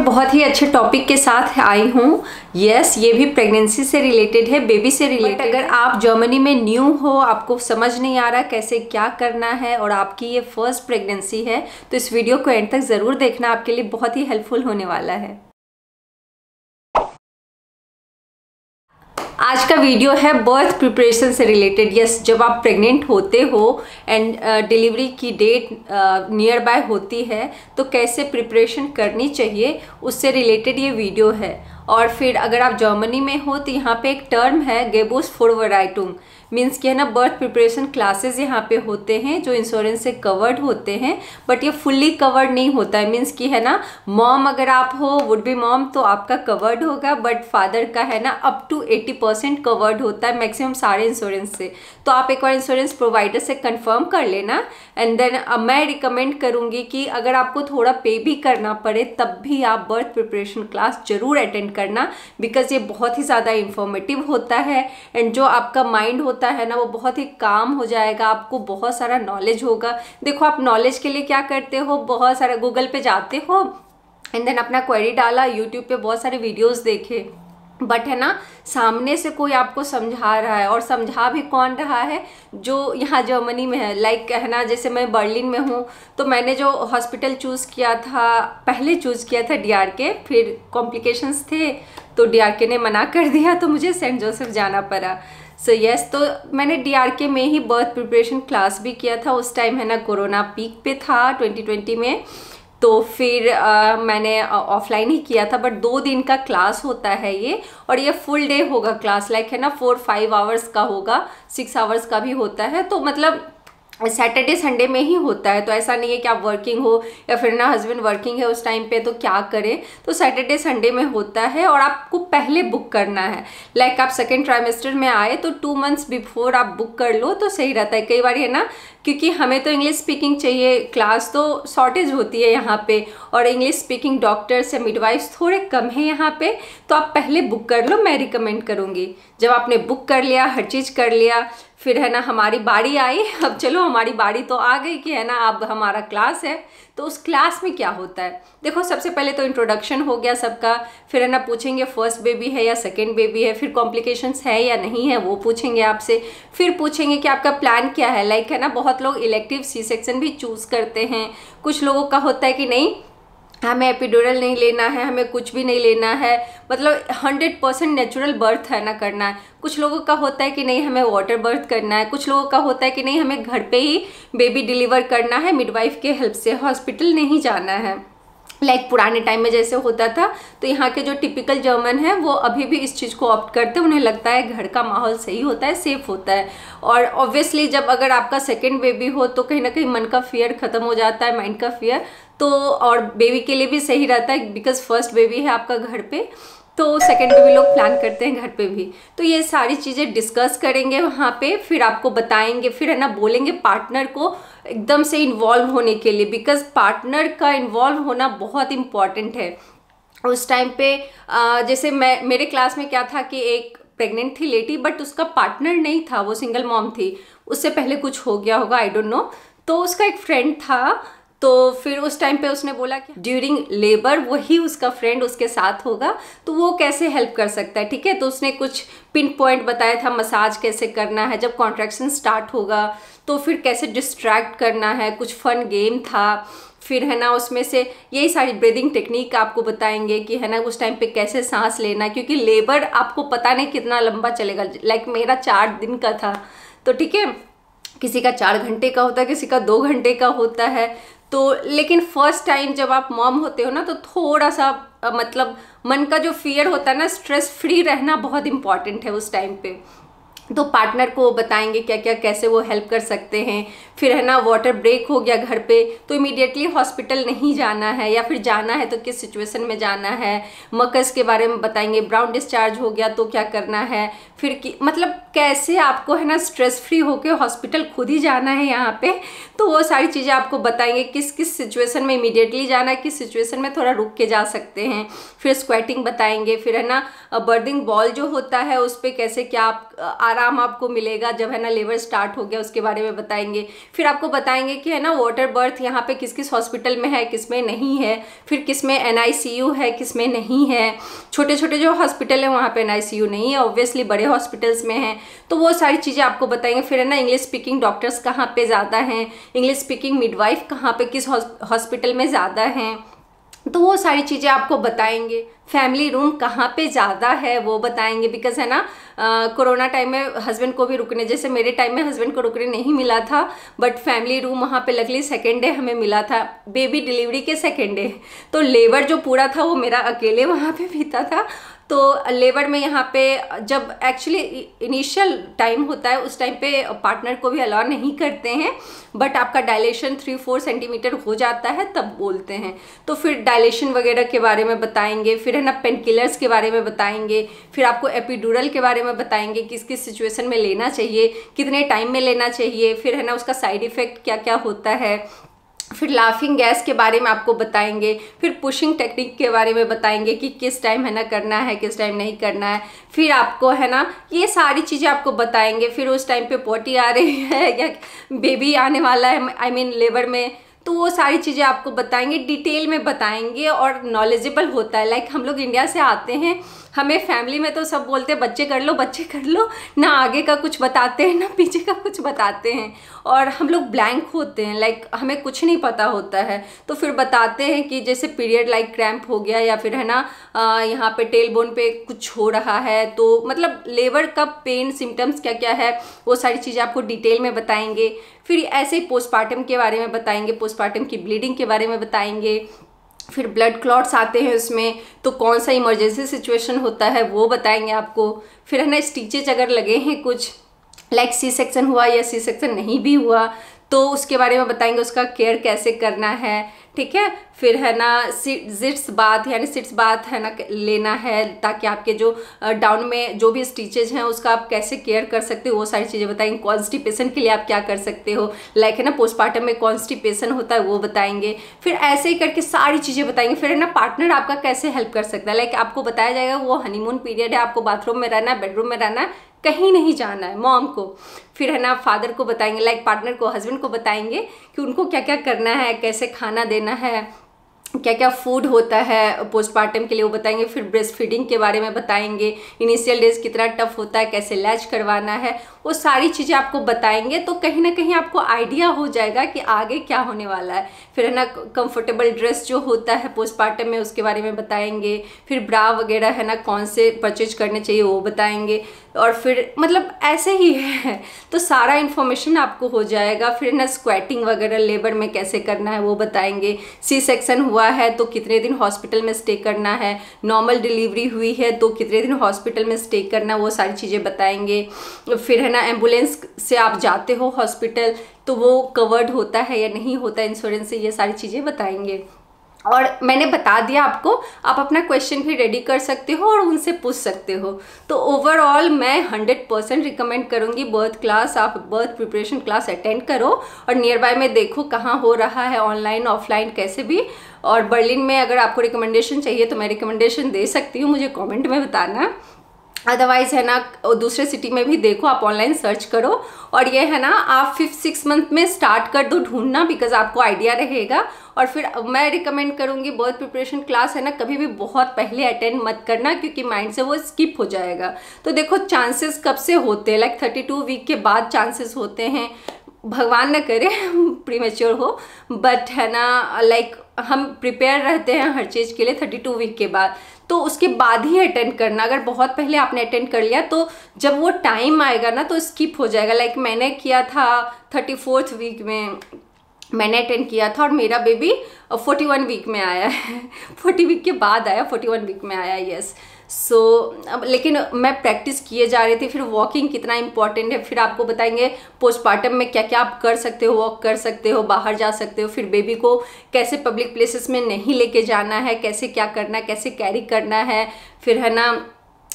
मैं बहुत ही अच्छे टॉपिक के साथ आई हूँ। यस, ये भी प्रेगनेंसी से रिलेटेड है, बेबी से रिलेटेड। अगर आप जर्मनी में न्यू हो, आपको समझ नहीं आ रहा कैसे क्या करना है और आपकी ये फर्स्ट प्रेगनेंसी है, तो इस वीडियो को एंड तक ज़रूर देखना, आपके लिए बहुत ही हेल्पफुल होने वाला है। आज का वीडियो है बर्थ प्रिपरेशन से रिलेटेड। यस, जब आप प्रेग्नेंट होते हो एंड डिलीवरी की डेट नियर बाय होती है तो कैसे प्रिपरेशन करनी चाहिए, उससे रिलेटेड ये वीडियो है। और फिर अगर आप जर्मनी में हो तो यहाँ पे एक टर्म है गेबुसफोरबेरेइटुंग, मीन्स कि है ना बर्थ प्रिपरेशन क्लासेस यहाँ पे होते हैं जो इंश्योरेंस से कवर्ड होते हैं, बट ये फुल्ली कवर्ड नहीं होता है। मीन्स कि है ना मॉम अगर आप हो, वुड बी मॉम, तो आपका कवर्ड होगा, बट फादर का है ना अप टू 80% कवर्ड होता है मैक्सिमम सारे इंश्योरेंस से। तो आप एक बार इंश्योरेंस प्रोवाइडर से कंफर्म कर लेना एंड देन मैं रिकमेंड करूँगी कि अगर आपको थोड़ा पे भी करना पड़े तब भी आप बर्थ प्रिपरेशन क्लास जरूर अटेंड करना, बिकॉज ये बहुत ही ज़्यादा इंफॉर्मेटिव होता है एंड जो आपका माइंड होता है ना वो बहुत ही काम हो जाएगा, आपको बहुत सारा नॉलेज होगा। देखो, आप नॉलेज के लिए क्या करते हो, बहुत सारा गूगल पे जाते हो एंड देन अपना क्वेरी डाला, यूट्यूब पे बहुत सारे वीडियोस देखे, बट है ना सामने से कोई आपको समझा रहा है, और समझा भी कौन रहा है, जो यहाँ जर्मनी में है। लाइक है ना, जैसे मैं बर्लिन में हूँ तो मैंने जो हॉस्पिटल चूज़ किया था, पहले चूज़ किया था DRK, फिर कॉम्प्लिकेशंस थे तो DRK ने मना कर दिया तो मुझे सेंट जोसेफ जाना पड़ा। सो यस, तो मैंने DRK में ही बर्थ प्रिपरेशन क्लास भी किया था। उस टाइम है ना कोरोना पीक पे था 2020 में, तो फिर मैंने ऑफलाइन ही किया था, बट 2 दिन का क्लास होता है ये, और ये फुल डे होगा क्लास, लाइक है ना 4-5 आवर्स का होगा, 6 आवर्स का भी होता है। तो मतलब सैटरडे संडे में ही होता है, तो ऐसा नहीं है कि आप वर्किंग हो या फिर ना हस्बैंड वर्किंग है उस टाइम पे तो क्या करें, तो सैटरडे संडे में होता है। और आपको पहले बुक करना है, लाइक आप सेकेंड ट्राइमेस्टर में आए तो 2 मंथ्स बिफोर आप बुक कर लो तो सही रहता है। कई बार है ना, क्योंकि हमें तो इंग्लिश स्पीकिंग चाहिए, क्लास तो शॉर्टेज होती है यहाँ पे, और इंग्लिश स्पीकिंग डॉक्टर्स या मिडवाइफ्स थोड़े कम हैं यहाँ पे, तो आप पहले बुक कर लो, मैं रिकमेंड करूँगी। जब आपने बुक कर लिया, हर चीज़ कर लिया, फिर है ना हमारी बारी आई, अब चलो हमारी बारी तो आ गई कि है ना अब हमारा क्लास है। तो उस क्लास में क्या होता है, देखो सबसे पहले तो इंट्रोडक्शन हो गया सबका, फिर है ना पूछेंगे फर्स्ट बेबी है या सेकंड बेबी है, फिर कॉम्प्लिकेशंस है या नहीं है वो पूछेंगे आपसे, फिर पूछेंगे कि आपका प्लान क्या है। लाइक है ना बहुत लोग इलेक्टिव C-सेक्शन भी चूज़ करते हैं, कुछ लोगों का होता है कि नहीं हमें एपिड्यूरल नहीं लेना है, हमें कुछ भी नहीं लेना है, मतलब 100% नेचुरल बर्थ है ना करना है। कुछ लोगों का होता है कि नहीं हमें वाटर बर्थ करना है, कुछ लोगों का होता है कि नहीं हमें घर पे ही बेबी डिलीवर करना है, मिडवाइफ के हेल्प से, हॉस्पिटल नहीं जाना है। लाइक पुराने टाइम में जैसे होता था, तो यहाँ के जो टिपिकल जर्मन है वो अभी भी इस चीज़ को ऑप्ट करते हैं, उन्हें लगता है घर का माहौल सही होता है, सेफ होता है। और ऑब्वियसली जब अगर आपका सेकंड बेबी हो तो कहीं ना कहीं मन का फियर ख़त्म हो जाता है, माइंड का फियर, तो और बेबी के लिए भी सही रहता है, बिकॉज फर्स्ट बेबी है आपका घर पे, तो सेकंड बेबी लोग प्लान करते हैं घर पे भी। तो ये सारी चीज़ें डिस्कस करेंगे वहाँ पे, फिर आपको बताएंगे, फिर है ना बोलेंगे पार्टनर को एकदम से इन्वॉल्व होने के लिए, बिकॉज पार्टनर का इन्वॉल्व होना बहुत इम्पॉर्टेंट है उस टाइम पे। जैसे मेरे क्लास में क्या था कि एक प्रेग्नेंट थी लेडी, बट उसका पार्टनर नहीं था, वो सिंगल मॉम थी, उससे पहले कुछ हो गया होगा, आई डोंट नो। तो उसका एक फ्रेंड था, तो फिर उस टाइम पे उसने बोला कि ड्यूरिंग लेबर वही उसका फ्रेंड उसके साथ होगा, तो वो कैसे हेल्प कर सकता है, ठीक है। तो उसने कुछ पिन पॉइंट बताया था, मसाज कैसे करना है जब कॉन्ट्रैक्शन स्टार्ट होगा, तो फिर कैसे डिस्ट्रैक्ट करना है, कुछ फन गेम था, फिर है ना उसमें से यही सारी ब्रीदिंग टेक्निक आपको बताएंगे कि है ना उस टाइम पे कैसे सांस लेना, क्योंकि लेबर आपको पता नहीं कितना लंबा चलेगा। लाइक मेरा 4 दिन का था, तो ठीक है, किसी का 4 घंटे का होता है, किसी का 2 घंटे का होता है। तो लेकिन फर्स्ट टाइम जब आप मॉम होते हो ना, तो थोड़ा सा मतलब मन का जो फियर होता है ना, स्ट्रेस फ्री रहना बहुत इंपॉर्टेंट है उस टाइम पे। तो पार्टनर को बताएंगे क्या क्या कैसे वो हेल्प कर सकते हैं। फिर है ना वाटर ब्रेक हो गया घर पे, तो इमीडिएटली हॉस्पिटल नहीं जाना है, या फिर जाना है तो किस सिचुएशन में जाना है। मकस के बारे में बताएंगे, ब्राउन डिस्चार्ज हो गया तो क्या करना है, फिर मतलब कैसे आपको है ना स्ट्रेस फ्री होके हॉस्पिटल खुद ही जाना है यहाँ पे, तो वो सारी चीज़ें आपको बताएंगे। किस किस सिचुएशन में इमीडिएटली जाना है, किस सिचुएशन में थोड़ा रुक के जा सकते हैं। फिर स्क्वेटिंग बताएंगे, फिर है ना बर्दिंग बॉल जो होता है उस पर कैसे क्या आराम आपको मिलेगा जब है ना लेबर स्टार्ट हो गया, उसके बारे में बताएंगे। फिर आपको बताएंगे कि है ना वाटर बर्थ यहाँ पे किस किस हॉस्पिटल में है, किस में नहीं है, फिर किस में NICU है, किस में नहीं है। छोटे छोटे जो हॉस्पिटल है वहाँ पे NICU नहीं है, ऑब्वियसली बड़े हॉस्पिटल्स में है, तो वो सारी चीज़ें आपको बताएंगे। फिर है ना इंग्लिश स्पीकिंग डॉक्टर्स कहाँ पे ज़्यादा हैं, इंग्लिश स्पीकिंग मिडवाइफ कहाँ पे किस हॉस्पिटल में ज़्यादा हैं, तो वो सारी चीज़ें आपको बताएंगे। फैमिली रूम कहाँ पे ज़्यादा है वो बताएंगे, बिकॉज है ना कोरोना टाइम में हस्बैंड को भी रुकने, जैसे मेरे टाइम में हस्बैंड को रुकने नहीं मिला था, बट फैमिली रूम वहाँ पे लकली सेकेंड डे हमें मिला था, बेबी डिलीवरी के सेकेंड डे। तो लेबर जो पूरा था वो मेरा अकेले वहाँ पे बीता था। तो लेबर में यहाँ पे जब एक्चुअली इनिशियल टाइम होता है उस टाइम पे पार्टनर को भी अलाउ नहीं करते हैं, बट आपका डायलेशन 3-4 सेंटीमीटर हो जाता है तब बोलते हैं। तो फिर डायलेशन वगैरह के बारे में बताएंगे, फिर है ना पेन किलर्स के बारे में बताएंगे, फिर आपको एपिड्यूरल के बारे में बताएंगे किस किस सिचुएशन में लेना चाहिए, कितने टाइम में लेना चाहिए, फिर है ना उसका साइड इफ़ेक्ट क्या क्या होता है। फिर लाफिंग गैस के बारे में आपको बताएंगे, फिर पुशिंग टेक्निक के बारे में बताएंगे कि किस टाइम है ना करना है, किस टाइम नहीं करना है। फिर आपको है ना ये सारी चीज़ें आपको बताएंगे। फिर उस टाइम पे पोटी आ रही है या बेबी आने वाला है, आई मीन लेबर में, तो वो सारी चीज़ें आपको बताएंगे, डिटेल में बताएंगे और नॉलेजेबल होता है। लाइक हम लोग इंडिया से आते हैं, हमें फैमिली में तो सब बोलते हैं बच्चे कर लो बच्चे कर लो, ना आगे का कुछ बताते हैं ना पीछे का कुछ बताते हैं, और हम लोग ब्लैंक होते हैं, लाइक हमें कुछ नहीं पता होता है। तो फिर बताते हैं कि जैसे पीरियड लाइक क्रैम्प हो गया या फिर है ना यहाँ पे टेल बोन पे कुछ हो रहा है, तो मतलब लेबर का पेन सिम्टम्स क्या क्या है वो सारी चीज़ें आपको डिटेल में बताएंगे। फिर ऐसे ही पोस्टपार्टम के बारे में बताएंगे, पोस्टपार्टम की ब्लीडिंग के बारे में बताएंगे। फिर ब्लड क्लॉट्स आते हैं उसमें, तो कौन सा इमरजेंसी सिचुएशन होता है वो बताएंगे आपको। फिर है ना स्टिचेज अगर लगे हैं कुछ, लाइक सी सेक्शन हुआ या सी सेक्शन नहीं भी हुआ, तो उसके बारे में बताएंगे, उसका केयर कैसे करना है, ठीक है। फिर है ना जिट्स बाथ यानी सिट्स बाथ है ना लेना है, ताकि आपके जो डाउन में जो भी स्टिचेज हैं उसका आप कैसे केयर कर सकते हो वो सारी चीज़ें बताएंगे। कॉन्स्टिपेशन के लिए आप क्या कर सकते हो, लाइक है ना पोस्टपार्टम में कॉन्स्टिपेशन होता है वो बताएंगे। फिर ऐसे ही करके सारी चीज़ें बताएंगे। फिर है ना पार्टनर आपका कैसे हेल्प कर सकता है, लाइक आपको बताया जाएगा वो हनीमून पीरियड है, आपको बाथरूम में रहना है, बेडरूम में रहना है, कहीं नहीं जाना है मॉम को। फिर है ना फादर को बताएंगे, लाइक पार्टनर को, हस्बैंड को बताएंगे कि उनको क्या क्या करना है, कैसे खाना देना है, क्या क्या फूड होता है पोस्टपार्टम के लिए वो बताएंगे। फिर ब्रेस्ट फीडिंग के बारे में बताएंगे, इनिशियल डेज कितना टफ होता है, कैसे लैच करवाना है, वो सारी चीज़ें आपको बताएंगे। तो कहीं ना कहीं आपको आइडिया हो जाएगा कि आगे क्या होने वाला है। फिर है ना कंफर्टेबल ड्रेस जो होता है पोस्टपार्टम में उसके बारे में बताएंगे। फिर ब्रा वगैरह है ना कौन से परचेज करने चाहिए वो बताएंगे। और फिर मतलब ऐसे ही है, तो सारा इन्फॉर्मेशन आपको हो जाएगा। फिर ना स्क्वेटिंग वगैरह लेबर में कैसे करना है वो बताएंगे। सी सेक्शन हुआ है तो कितने दिन हॉस्पिटल में स्टे करना है, नॉर्मल डिलीवरी हुई है तो कितने दिन हॉस्पिटल में स्टे करना है, वो सारी चीज़ें बताएंगे। फिर है ना एम्बुलेंस से आप जाते हो हॉस्पिटल तो वो कवर्ड होता है या नहीं होता इंश्योरेंस से, ये सारी चीज़ें बताएंगे। और मैंने बता दिया आपको, आप अपना क्वेश्चन भी रेडी कर सकते हो और उनसे पूछ सकते हो। तो ओवरऑल मैं 100% रिकमेंड करूँगी बर्थ क्लास, आप बर्थ प्रिपरेशन क्लास अटेंड करो और नियर बाय में देखो कहाँ हो रहा है, ऑनलाइन ऑफलाइन कैसे भी। और बर्लिन में अगर आपको रिकमेंडेशन चाहिए तो मैं रिकमेंडेशन दे सकती हूँ, मुझे कमेंट में बताना। अदरवाइज़ है ना दूसरे सिटी में भी देखो, आप ऑनलाइन सर्च करो। और ये है ना आप 5-6 मंथ में स्टार्ट कर दो ढूंढना, बिकॉज आपको आइडिया रहेगा। और फिर मैं रिकमेंड करूँगी बर्थ प्रिपरेशन क्लास है ना कभी भी बहुत पहले अटेंड मत करना, क्योंकि माइंड से वो स्किप हो जाएगा। तो देखो चांसेस कब से होते हैं, लाइक 32 वीक के बाद चांसेस होते हैं, भगवान न करे प्रीमेच्योर हो, बट है ना लाइक हम प्रिपेयर रहते हैं हर चीज़ के लिए 32 वीक के बाद। तो उसके बाद ही अटेंड करना, अगर बहुत पहले आपने अटेंड कर लिया तो जब वो टाइम आएगा ना तो स्किप हो जाएगा। लाइक मैंने किया था 34th वीक में मैंने अटेंड किया था और मेरा बेबी 41 वीक में आया है 40 वीक के बाद आया, 41 वीक में आया, यस। सो अब लेकिन मैं प्रैक्टिस किए जा रही थी। फिर वॉकिंग कितना इंपॉर्टेंट है, फिर आपको बताएंगे पोस्टपार्टम में क्या क्या आप कर सकते हो, वॉक कर सकते हो, बाहर जा सकते हो। फिर बेबी को कैसे पब्लिक प्लेसेस में नहीं लेके जाना है, कैसे क्या करना है, कैसे कैरी करना है। फिर है ना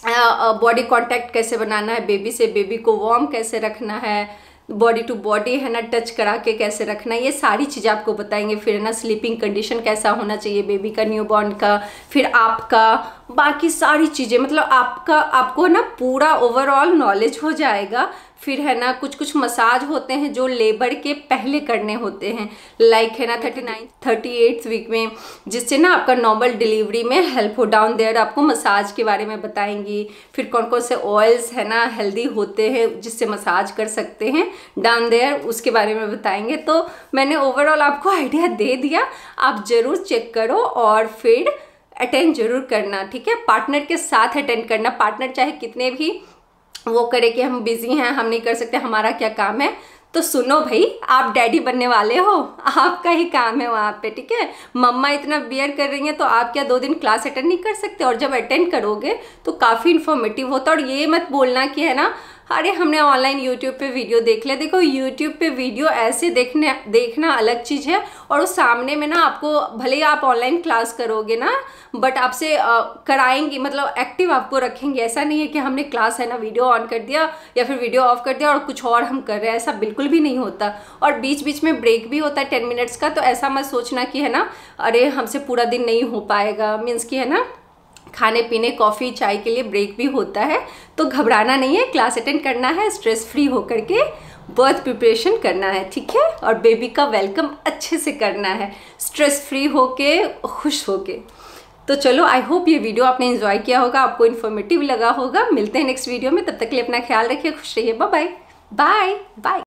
बॉडी कांटेक्ट कैसे बनाना है बेबी से, बेबी को वार्म कैसे रखना है, बॉडी टू बॉडी है ना टच करा के कैसे रखना है, ये सारी चीज़ें आपको बताएंगे। फिर है ना स्लीपिंग कंडीशन कैसा होना चाहिए बेबी का, न्यूबॉर्न का, फिर आपका बाकी सारी चीज़ें, मतलब आपको ना पूरा ओवरऑल नॉलेज हो जाएगा। फिर है ना कुछ कुछ मसाज होते हैं जो लेबर के पहले करने होते हैं, लाइक है ना 38th वीक में, जिससे ना आपका नॉर्मल डिलीवरी में हेल्प हो। डाउन देयर आपको मसाज के बारे में बताएंगी। फिर कौन कौन से ऑयल्स है ना हेल्दी होते हैं जिससे मसाज कर सकते हैं डाउन देयर, उसके बारे में बताएंगे। तो मैंने ओवरऑल आपको आइडिया दे दिया, आप ज़रूर चेक करो और फिर अटेंड जरूर करना, ठीक है। पार्टनर के साथ अटेंड करना, पार्टनर चाहे कितने भी वो करे कि हम बिजी हैं, हम नहीं कर सकते, हमारा क्या काम है। तो सुनो भाई, आप डैडी बनने वाले हो, आपका ही काम है वहाँ पे, ठीक है। मम्मा इतना बियर कर रही हैं तो आप क्या 2 दिन क्लास अटेंड नहीं कर सकते? और जब अटेंड करोगे तो काफ़ी इन्फॉर्मेटिव होता है। और ये मत बोलना कि है ना अरे हमने ऑनलाइन यूट्यूब पे वीडियो देख लिया। देखो यूट्यूब पे वीडियो ऐसे देखना अलग चीज़ है, और उस सामने में ना आपको, भले ही आप ऑनलाइन क्लास करोगे ना, बट आपसे कराएंगी, मतलब एक्टिव आपको रखेंगे। ऐसा नहीं है कि हमने क्लास है ना वीडियो ऑन कर दिया या फिर वीडियो ऑफ कर दिया और कुछ और हम कर रहे हैं, ऐसा बिल्कुल भी नहीं होता। और बीच बीच में ब्रेक भी होता है 10 मिनट्स का, तो ऐसा मत सोचना कि है ना अरे हमसे पूरा दिन नहीं हो पाएगा, मीन्स कि है ना खाने पीने कॉफ़ी चाय के लिए ब्रेक भी होता है। तो घबराना नहीं है, क्लास अटेंड करना है, स्ट्रेस फ्री होकर के बर्थ प्रिपरेशन करना है, ठीक है। और बेबी का वेलकम अच्छे से करना है, स्ट्रेस फ्री होके, खुश होके। तो चलो, आई होप ये वीडियो आपने एंजॉय किया होगा, आपको इन्फॉर्मेटिव लगा होगा। मिलते हैं नेक्स्ट वीडियो में, तब तक के लिए अपना ख्याल रखिए, खुश रहिए, बाय बाय बाय बाय।